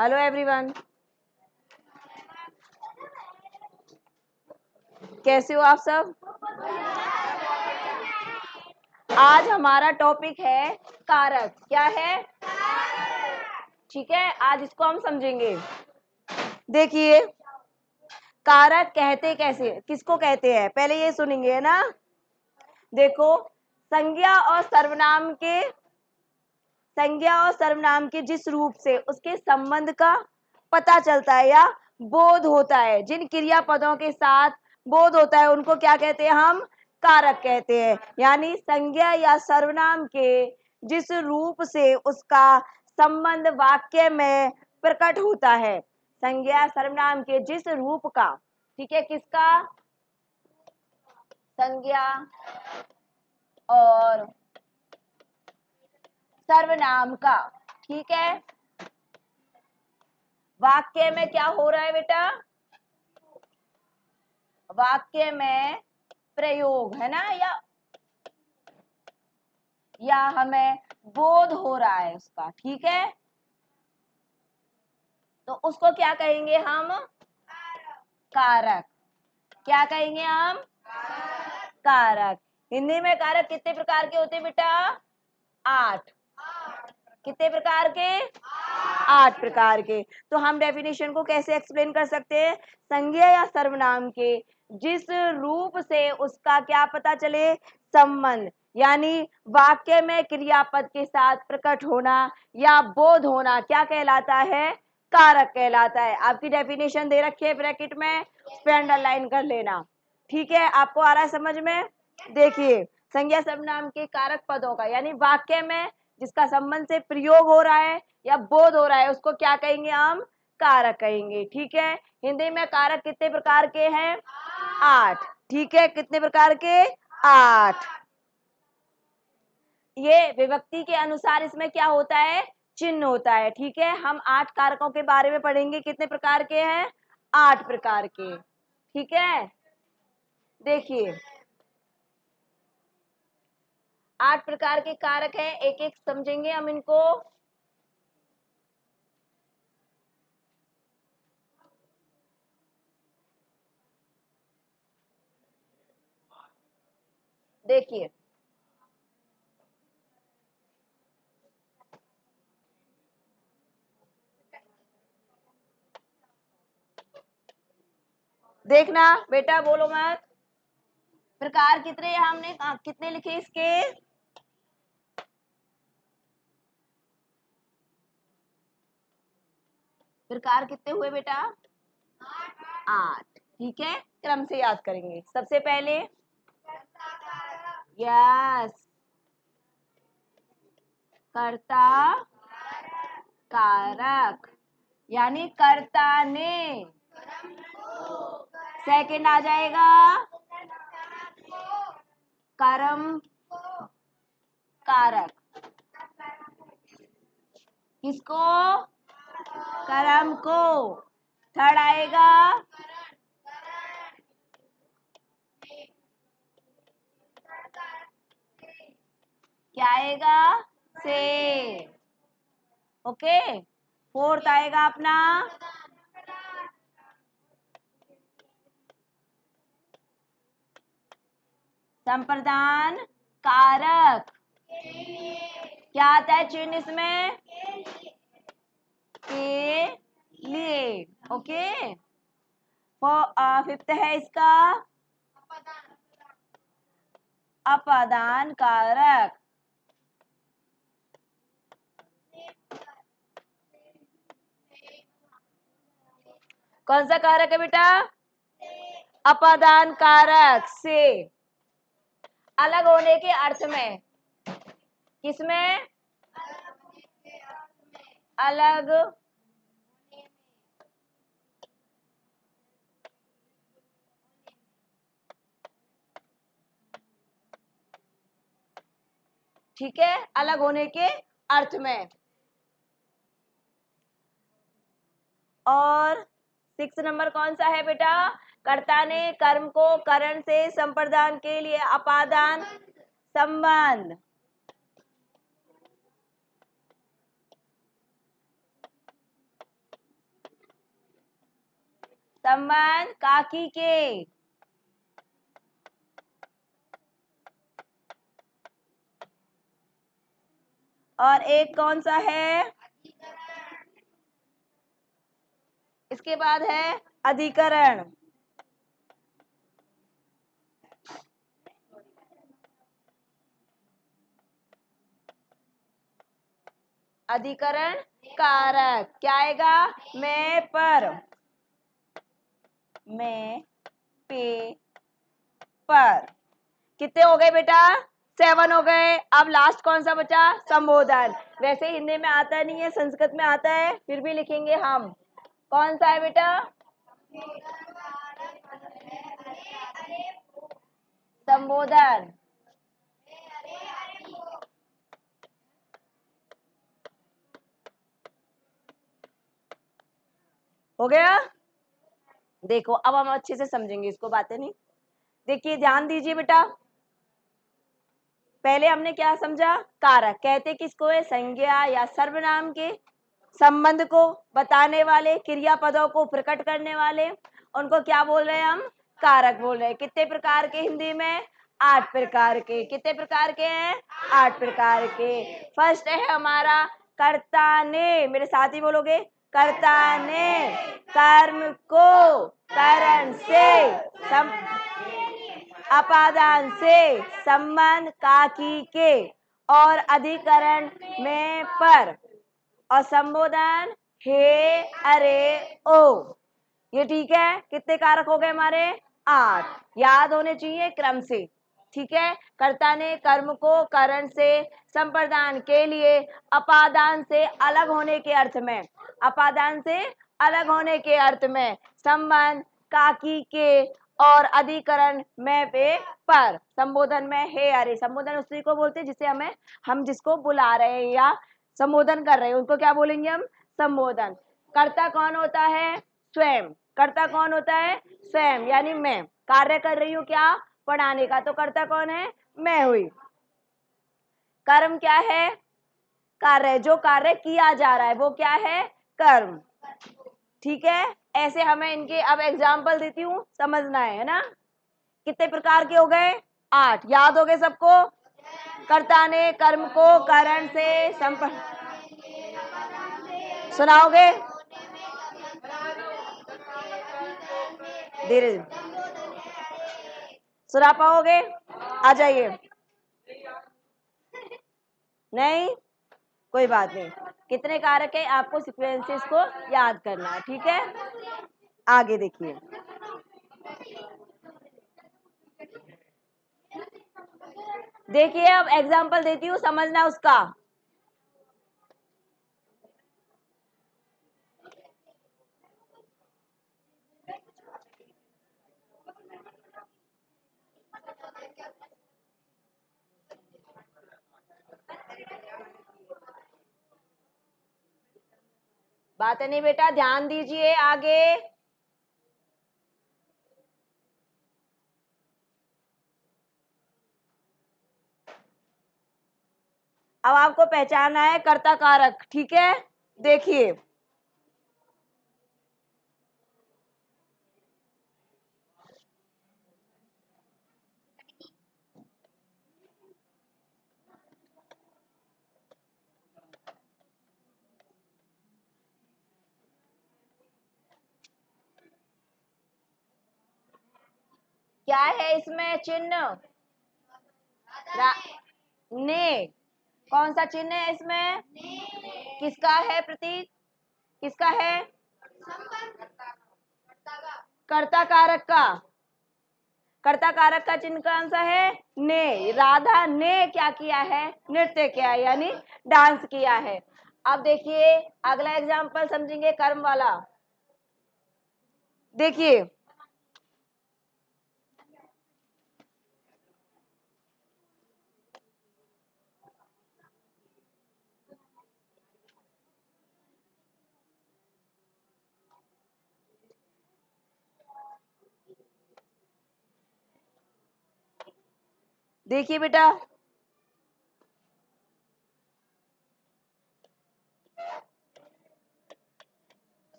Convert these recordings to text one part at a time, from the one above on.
Hello everyone, कैसे हो आप सब। आज हमारा टॉपिक है कारक। क्या है? ठीक है, आज इसको हम समझेंगे। देखिए, कारक कहते कैसे, किसको कहते हैं, पहले ये सुनेंगे, है ना। देखो, संज्ञा और सर्वनाम के जिस रूप से उसके संबंध का पता चलता है या बोध होता है, जिन क्रियापदों के साथ बोध होता है, उनको क्या कहते हैं? हम कारक कहते हैं। यानी संज्ञा या सर्वनाम के जिस रूप से उसका संबंध वाक्य में प्रकट होता है, संज्ञा सर्वनाम के जिस रूप का, ठीक है, किसका? संज्ञा और सर्वनाम का, ठीक है। वाक्य में क्या हो रहा है बेटा? वाक्य में प्रयोग, है ना, या हमें बोध हो रहा है उसका, ठीक है। तो उसको क्या कहेंगे हम? कारक। क्या कहेंगे हम? कारक। हिंदी में कारक कितने प्रकार के होते हैं बेटा? 8। कितने प्रकार के? 8 प्रकार के। तो हम डेफिनेशन को कैसे एक्सप्लेन कर सकते हैं? संज्ञा या सर्वनाम के जिस रूप से उसका क्या पता चले? संबंध, यानी वाक्य में क्रियापद के साथ प्रकट होना या बोध होना, क्या कहलाता है? कारक कहलाता है। आपकी डेफिनेशन दे रखी है ब्रैकेट में, उस पे अंडरलाइन कर लेना, ठीक है। आपको आ रहा है समझ में? देखिए, संज्ञा सर्वनाम के कारक पदों का, यानी वाक्य में जिसका संबंध से प्रयोग हो रहा है या बोध हो रहा है, उसको क्या कहेंगे? हम कारक कहेंगे, ठीक है। हिंदी में कारक कितने प्रकार के हैं? 8, ठीक है। कितने प्रकार के? 8। ये विभक्ति के अनुसार इसमें क्या होता है? चिन्ह होता है, ठीक है। हम 8 कारकों के बारे में पढ़ेंगे। कितने प्रकार के हैं? 8 प्रकार के, ठीक है। देखिए, 8 प्रकार के कारक हैं, एक एक समझेंगे हम इनको। देखिए, देखना बेटा, बोलो मत। प्रकार कितने हमने कितने लिखे इसके? प्रकार कितने हुए बेटा? 8, ठीक है। क्रम से याद करेंगे। सबसे पहले यस, कर्ता कारक, यानी कर्ता ने। सेकंड आ जाएगा कर्म कारक। किसको? कर्म को। थर्ड आएगा क्या आएगा? से। ओके। फोर्थ आएगा अपना संप्रदान कारक। क्या आता है चिन्ह इसमें? के लिए, ओके। फिफ्थ है इसका अपादान कारक। कौन सा कारक है बेटा? अपादान कारक। से। अलग होने के अर्थ में। किसमें? अलग ठीक है, अलग होने के अर्थ में। और 6 नंबर कौन सा है बेटा? कर्ता ने कर्म को करण से संप्रदान के लिए अपादान संबंध। संबंध काकी के। और एक कौन सा है? इसके बाद है अधिकरण। अधिकरण कारक क्या आएगा? मैं पर, मैं पे पर। कितने हो गए बेटा? 7 हो गए। अब लास्ट कौन सा बचा? संबोधन। वैसे हिंदी में आता नहीं है, संस्कृत में आता है, फिर भी लिखेंगे हम। कौन सा है बेटा? संबोधन। हो गया? देखो अब हम अच्छे से समझेंगे इसको, बातें नहीं। देखिए ध्यान दीजिए बेटा, पहले हमने क्या समझा? कारक कहते किसको है? संज्ञा या सर्वनाम के संबंध को बताने वाले, क्रियापदों को प्रकट करने वाले, उनको क्या बोल रहे हैं हम? कारक बोल रहे हैं। कितने प्रकार के हिंदी में? 8 प्रकार के। कितने प्रकार के हैं? 8 प्रकार के। फर्स्ट है हमारा कर्ता ने, मेरे साथ ही बोलोगे, कर्ता ने कर्म को करण से अपादान से संबंध काकी के और अधिकरण में पर और संबोधन हे अरे ओ। ये ठीक है? कितने कारक हो गए हमारे? 8। याद होने चाहिए क्रम से, ठीक है? कर्ता ने कर्म को करण से संप्रदान के लिए अपादान से अलग होने के अर्थ में, अपादान से अलग होने के अर्थ में संबंध काकी के और अधिकरण में पे पर, संबोधन में हे अरे। संबोधन उसी को बोलते हैं जिसे हम जिसको बुला रहे हैं या संबोधन कर रहे हैं, उनको क्या बोलेंगे हम? संबोधन। कर्ता कौन होता है? स्वयं। कर्ता कौन होता है? स्वयं, यानी मैं कार्य कर रही हूँ क्या? पढ़ाने का, तो कर्ता कौन है? मैं हुई। कर्म क्या है? कार्य, जो कार्य किया जा रहा है वो क्या है? कर्म। ठीक है? ऐसे हमें इनके अब एग्जाम्पल देती हूँ, समझना है ना? कितने प्रकार के हो गए? 8। याद हो गए सबको? कर्ता ने कर्म को कारण से सुनाओगे? धीरे सुना पाओगे? आ जाइए। नहीं, कोई बात नहीं। कितने कारक है आपको सीक्वेंसेस को याद करना है, ठीक है? आगे देखिए, देखिए अब एग्जांपल देती हूँ, समझना उसका। बात नहीं बेटा, ध्यान दीजिए आगे। अब आपको पहचानना है कर्ता कारक, ठीक है? देखिए क्या है इसमें चिन्ह? ने। कौन सा चिन्ह है इसमें? किसका है प्रतीक? किसका है? कर्ता कारक का। कर्ता कारक का चिन्ह कौन सा है? ने। राधा ने क्या किया है? नृत्य किया है, यानी डांस किया है। अब देखिए अगला एग्जांपल समझेंगे कर्म वाला। देखिए देखिए बेटा,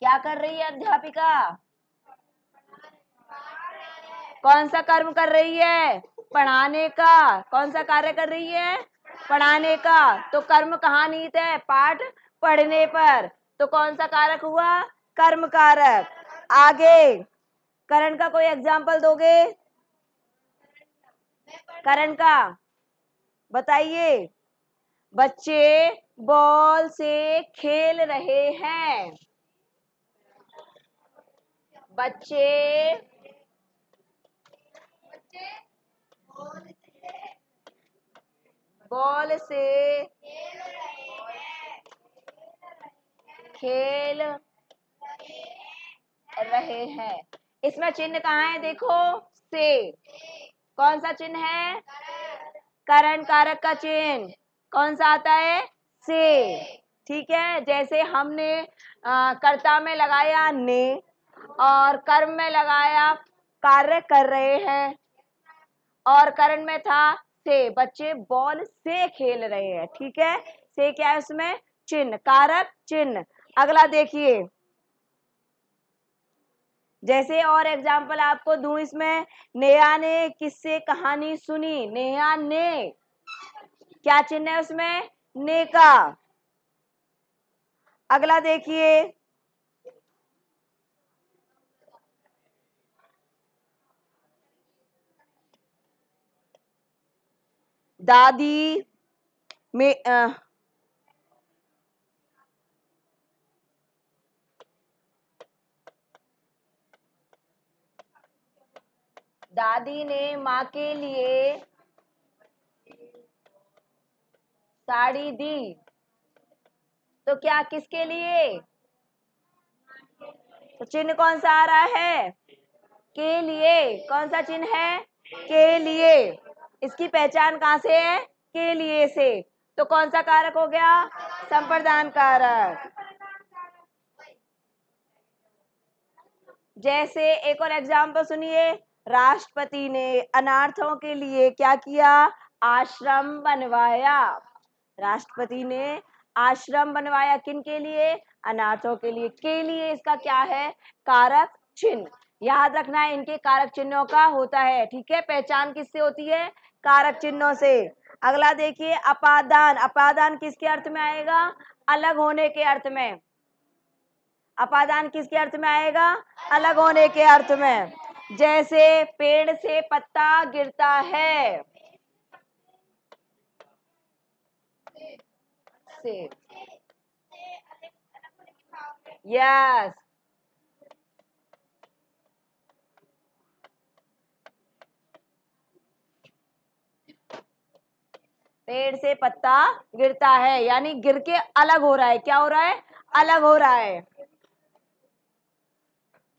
क्या कर रही है अध्यापिका? कौन सा कर्म कर रही है? पढ़ाने का। कौन सा कार्य कर रही है? पढ़ाने का। तो कर्म कहाँ निहित है? पाठ पढ़ने पर। तो कौन सा कारक हुआ? कर्म कारक। आगे करण का कोई एग्जाम्पल दोगे? करण का बताइए। बच्चे बॉल से खेल रहे हैं। बच्चे बॉल से खेल रहे हैं। इसमें चिन्ह कहाँ है? देखो, से। कौन सा चिन्ह है? करण कारक का चिन्ह। कौन सा आता है? से। ठीक है, जैसे हमने कर्ता में लगाया ने और कर्म में लगाया कार्य कर रहे हैं और करण में था से। बच्चे बॉल से खेल रहे हैं। ठीक है, से क्या है उसमें? चिन्ह, कारक चिन्ह। अगला देखिए, जैसे और एग्जाम्पल आपको दूं इसमें। नेहा ने किससे कहानी सुनी? नेहा ने, क्या चिन्ह है उसमें? ने का। अगला देखिए, दादी में दादी ने माँ के लिए साड़ी दी। तो क्या किसके लिए? तो चिन्ह कौन सा आ रहा है? के लिए। कौन सा चिन्ह है? के लिए। इसकी पहचान कहाँ से है? के लिए से। तो कौन सा कारक हो गया? संप्रदान कारक। जैसे एक और एग्जाम्पल सुनिए। राष्ट्रपति ने अनाथों के लिए क्या किया? आश्रम बनवाया। राष्ट्रपति ने आश्रम बनवाया। किन के लिए? अनाथों के लिए। के लिए इसका क्या है? कारक चिन्ह। याद रखना है, इनके कारक चिन्हों का होता है। ठीक है, पहचान किससे होती है? कारक चिन्हों से। अगला देखिए, अपादान। अपादान किसके अर्थ में आएगा? अलग होने के अर्थ में। अपादान किसके अर्थ में आएगा? अलग होने के अर्थ में। जैसे पेड़ से पत्ता गिरता है। से, यस। पेड़ से पत्ता गिरता है, यानी गिर के अलग हो रहा है। क्या हो रहा है? अलग हो रहा है।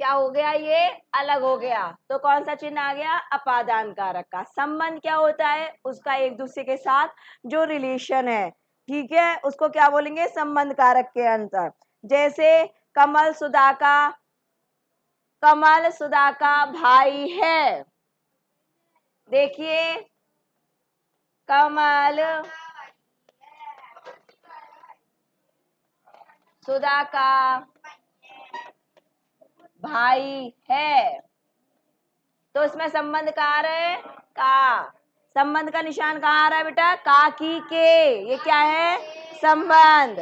क्या हो गया? ये अलग हो गया। तो कौन सा चिन्ह आ गया? अपादान कारक का। संबंध क्या होता है? उसका एक दूसरे के साथ जो रिलेशन है, ठीक है, उसको क्या बोलेंगे? संबंध कारक के अंतर। जैसे कमल सुधा का, कमल सुधा का भाई है। देखिए, कमल सुधा का भाई है। तो इसमें संबंध कहाँ आ रहा है? का। संबंध का निशान कहाँ आ रहा है बेटा? का की के। ये क्या है? संबंध।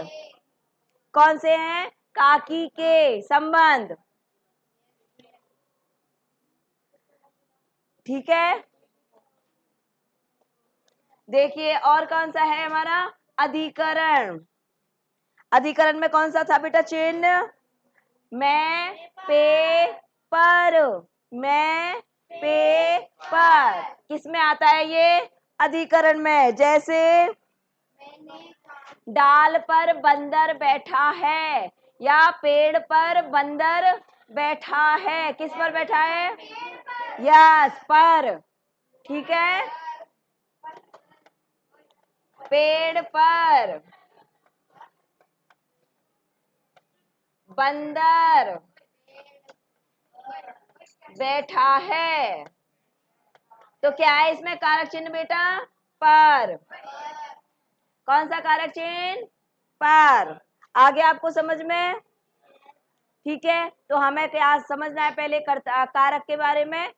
कौन से हैं? का की के संबंध। ठीक है, देखिए और कौन सा है हमारा? अधिकरण। अधिकरण में कौन सा था बेटा चिन्ह? मैं पे पर। मैं पे पर किस में आता है? ये अधिकरण में। जैसे डाल पर बंदर बैठा है या पेड़ पर बंदर बैठा है। किस पर बैठा है? यस, पर। ठीक है, पेड़ पर बंदर बैठा है। तो क्या है इसमें कारक चिन्ह बेटा? पर। कौन सा कारक चिन्ह? पर। आगे आपको समझ में? ठीक है, तो हमें क्या समझना है पहले कारक के बारे में।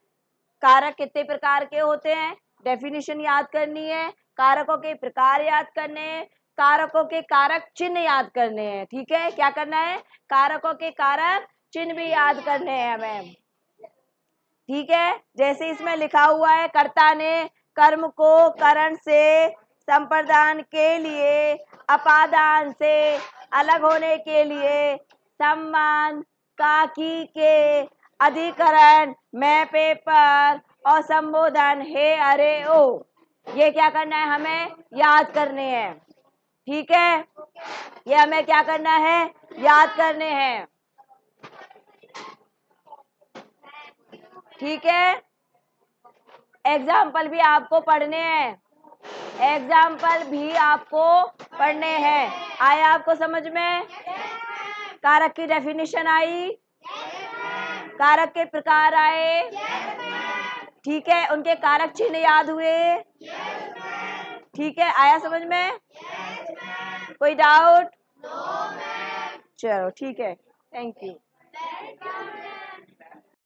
कारक कितने प्रकार के होते हैं, डेफिनेशन याद करनी है, कारकों के प्रकार याद करने हैं, कारकों के कारक चिन्ह याद करने हैं। ठीक है, क्या करना है, कारकों के कारक चिन्ह भी याद करने हैं हमें। ठीक है, जैसे इसमें लिखा हुआ है, कर्ता ने कर्म को करण से संप्रदान के लिए, अपादान से अलग होने के लिए, सम्मान काकी के अधिकरण में पेपर और संबोधन हे अरे ओ, ये क्या करना है, हमें याद करने हैं। ठीक है, ये हमें क्या करना है, याद करने हैं। ठीक है, एग्जाम्पल भी आपको पढ़ने हैं, एग्जाम्पल भी आपको पढ़ने हैं। आया आपको समझ में, कारक की डेफिनेशन आई, कारक के प्रकार आए, ठीक है, उनके कारक चिन्ह याद हुए, ठीक है, आया समझ में, कोई डाउट? चलो ठीक है, थैंक यू।